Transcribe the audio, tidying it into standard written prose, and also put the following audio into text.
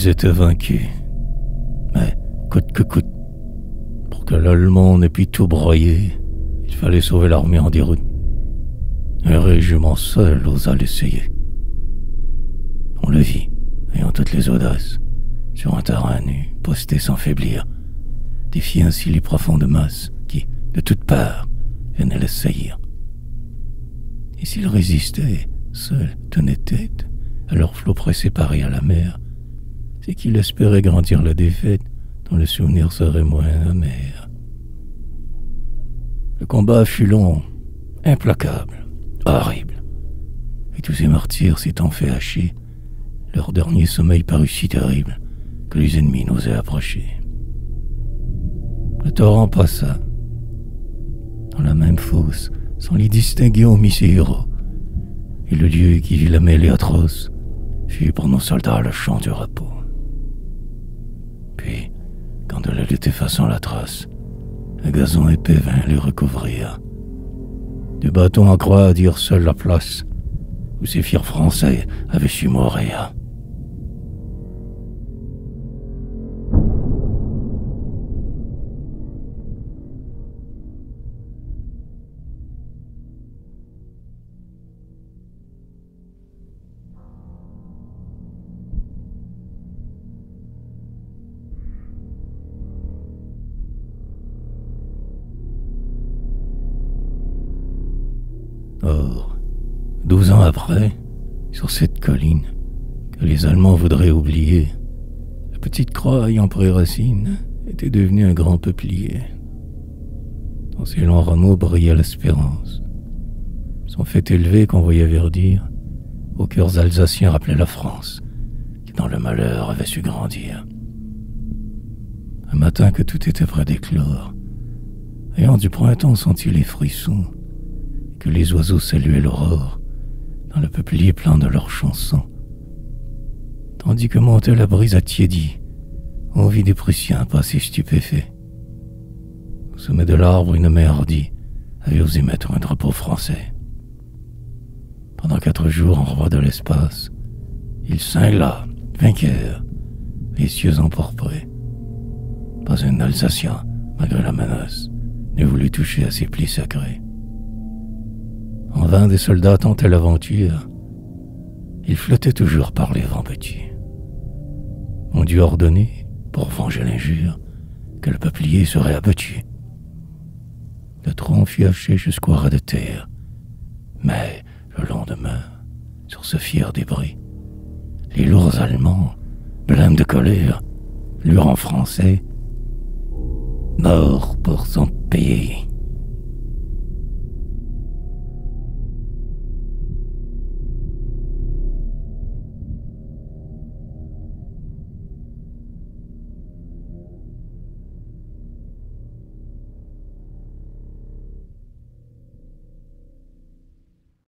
Ils étaient vaincus. Mais, coûte que coûte, pour que l'Allemand n'ait pu tout broyer, il fallait sauver l'armée en déroute. Un régiment seul osa l'essayer. On le vit, ayant toutes les audaces, sur un terrain nu, posté sans faiblir, défier ainsi les profondes masses qui, de toutes parts, venaient l'assaillir. Et s'il résistait, seul, tenait tête, à leur flot préséparé à la mer, c'est qu'il espérait grandir la défaite dont le souvenir serait moins amer. Le combat fut long, implacable, horrible, et tous ces martyrs s'étant fait hacher, leur dernier sommeil parut si terrible que les ennemis n'osaient approcher. Le torrent passa. Dans la même fosse, sans les distinguer, on mit ses héros, et le Dieu qui vit la mêlée atroce fut pour nos soldats le champ du repos. Puis, quand de la lutte effaçant la trace, un gazon épais vint les recouvrir. Des bâtons en croix dirent seule la place où ces fiers Français avaient su mourir. Or, 12 ans après, sur cette colline que les Allemands voudraient oublier, la petite croix ayant pris racine était devenue un grand peuplier. Dans ses longs rameaux brillait l'espérance. Son fait élevé qu'on voyait verdir, aux cœurs alsaciens rappelait la France, qui dans le malheur avait su grandir. Un matin que tout était près d'éclore, ayant du printemps senti les frissons, que les oiseaux saluaient l'aurore dans le peuplier plein de leurs chansons. Tandis que montait la brise attiédie, on vit des Prussiens passer stupéfaits. Au sommet de l'arbre, une main hardie avait osé mettre un drapeau français. Pendant 4 jours, en roi de l'espace, il cingla, vainqueur, les cieux emporprés. Pas un Alsacien, malgré la menace, ne voulut toucher à ses plis sacrés. En vain des soldats tentaient l'aventure. Ils flottaient toujours par les vents petits. On dut ordonner, pour venger l'injure, que le peuplier serait abattu. Le tronc fut haché jusqu'au ras de terre. Mais, le lendemain, sur ce fier débris, les lourds Allemands, blêmes de colère, lurent en français « Mort pour son pays ».